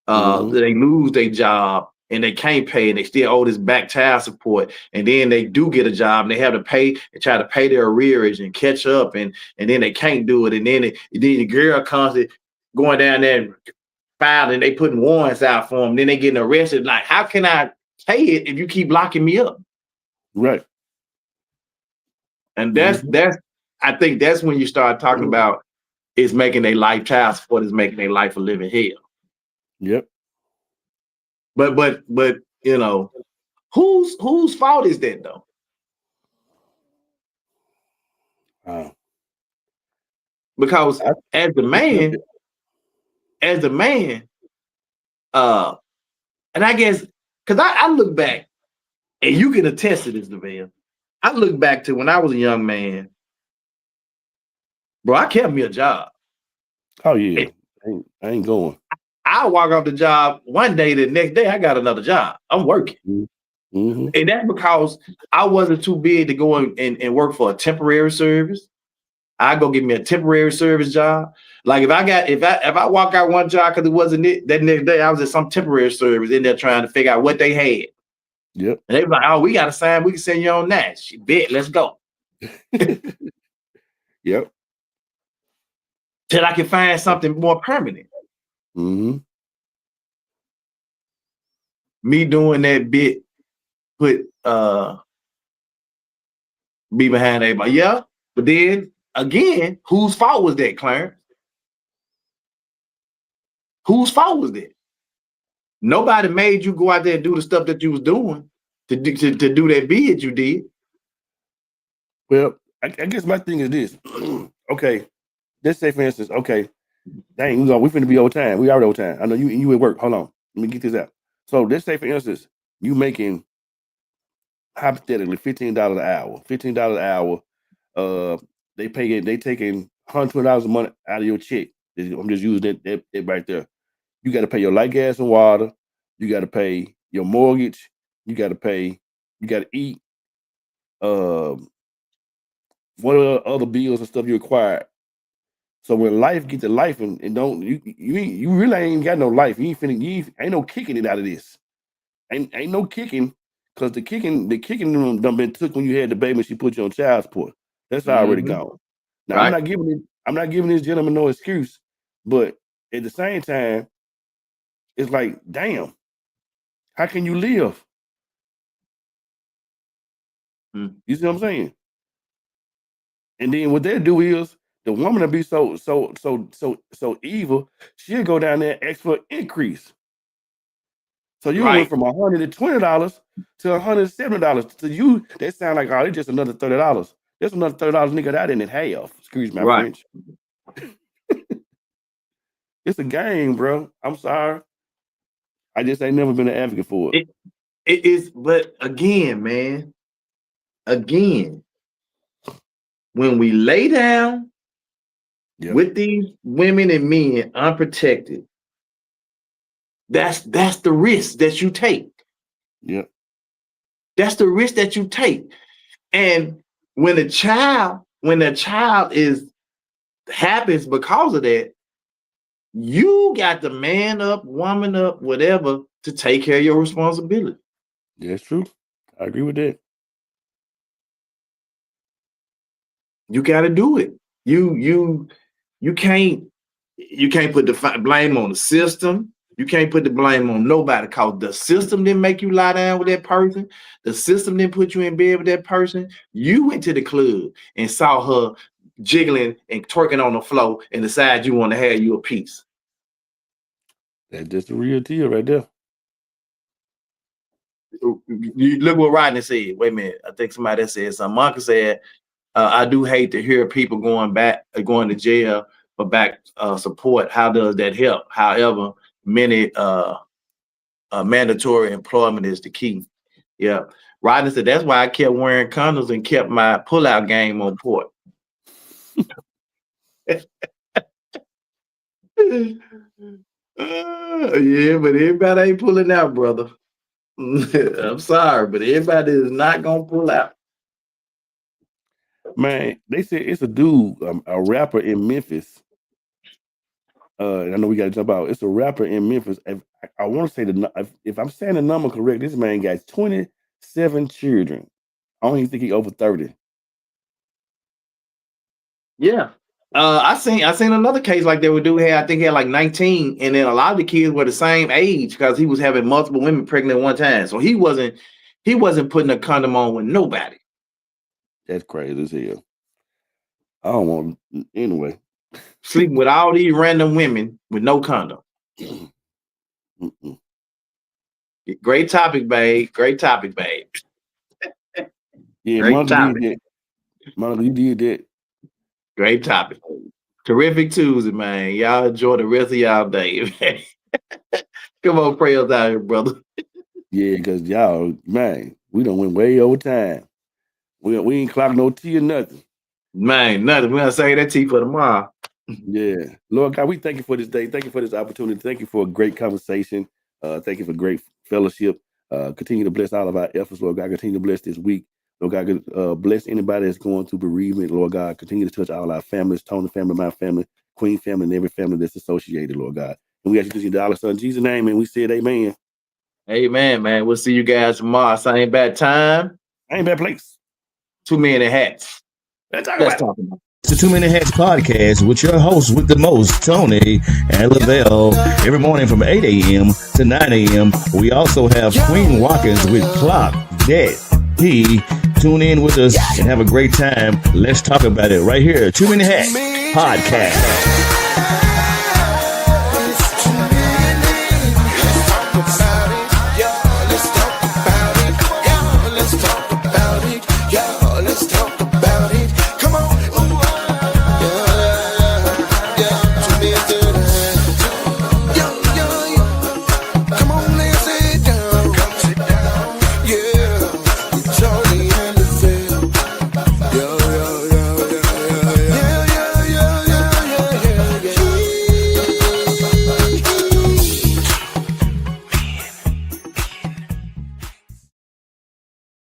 they lose their job and they can't pay, and they still owe this back child support, and then they do get a job and they have to pay and try to pay their arrearage and catch up, and then they can't do it, and then the girl comes going down there and filing, they putting warrants out for them, then they getting arrested. Like, how can I pay it if you keep locking me up? Right. And that's I think that's when you start talking about it's making their life, child support is making their life a living hell. Yep. But whose fault is that though? Because as the man, And I guess because I look back, and you can attest to this, Deville. I look back to when I was a young man, bro. I kept me a job. Oh yeah, I ain't going. I walk off the job one day, the next day I got another job. I'm working. Mm-hmm. And that's because I wasn't too big to go and work for a temporary service. I go get me a temporary service job. Like if I walk out one job because it wasn't it, that next day I was at some temporary service in there trying to figure out what they had. Yep. And they were like, "Oh, we got to sign. We can send you on that." She bet, let's go. Yep. Till I can find something more permanent. Mm-hmm. Me doing that bit put be behind everybody. Yeah, but then again, whose fault was that, Clarence? Whose fault was that? Nobody made you go out there and do the stuff that you was doing to do that bid you did. Well, I guess my thing is this. Okay, let's say for instance, okay, dang, we finna be old time. We already old time. I know you at work. Hold on, let me get this out. So let's say for instance, you making hypothetically $15 an hour. $15 an hour. They taking $120 a month out of your check. I'm just using that right there. You got to pay your light, gas, and water. You got to pay your mortgage. You got to eat. What are other bills and stuff you require? So when life get to life and don't you really ain't got no life. You ain't no kicking it out of this. Ain't no kicking, because the kicking done been took when you had the baby and she put you on child support. That's already gone. Now right. I'm not giving this gentleman no excuse, but at the same time, it's like, damn, how can you live? You see what I'm saying? And then what they do is the woman will be so evil, she'll go down there and ask for an increase. So you went from $120 to $170. To you, that sound like, oh, it's just another $30. There's another $30 nigga out in it half. Excuse my French. It's a game, bro. I'm sorry. I just ain't never been an advocate for it. It is, but again, man, when we lay down with these women and men unprotected, that's the risk that you take. Yeah. That's the risk that you take. And when a child happens because of that, you got to man up, woman up, whatever, to take care of your responsibility. That's true. I agree with that. You got to do it. You can't put the blame on the system. You can't put the blame on nobody, because the system didn't make you lie down with that person. The system didn't put you in bed with that person. You went to the club and saw her jiggling and twerking on the floor and decided you want to have you a piece. That's just the real deal right there. You look what Rodney said. Wait a minute. I think somebody said something. Monica said, I do hate to hear people going to jail for back support. How does that help? However, many mandatory employment is the key. Yeah. Rodney said, that's why I kept wearing condoms and kept my pullout game on point. Yeah, but everybody ain't pulling out, brother. I'm sorry, but everybody is not gonna pull out. Man, they said it's a dude, a rapper in Memphis. I know we got to jump out. It's a rapper in Memphis. I want to say if I'm saying the number correct, this man got 27 children. I don't even think he over 30. Yeah. I seen another case like that with dude had, I think he had like 19, and then a lot of the kids were the same age because he was having multiple women pregnant at one time. So he wasn't putting a condom on with nobody. That's crazy as hell. I don't want anyway. Sleeping with all these random women with no condom. Great topic, babe. Great topic, babe. Yeah, Monica did that. Great topic. Terrific Tuesday, man. Y'all enjoy the rest of y'all day, man. Come on, pray us out here, brother. Yeah, because y'all, man, we done went way over time. We ain't clocked no tea or nothing. Man, nothing. We're gonna save that tea for tomorrow. Yeah. Lord God, we thank you for this day. Thank you for this opportunity. Thank you for a great conversation. Thank you for great fellowship. Continue to bless all of our efforts, Lord God. Continue to bless this week. Lord God, bless anybody that's going through bereavement, Lord God. Continue to touch all our families, Tony family, my family, Queen family, and every family that's associated, Lord God. And we ask you to in our son Jesus' name, and we said amen. Amen, man. We'll see you guys tomorrow. Same bad time. Ain't bad place. 2 Men in Hats. Let's talk Let's about it. talk about it. The 2 Minute Hats podcast with your hosts with the most, Tony and Lavelle, every morning from 8 a.m. to 9 a.m. We also have Queen Watkins with Clock That He. Tune in with us and have a great time. Let's talk about it right here. 2 Minute Hats podcast.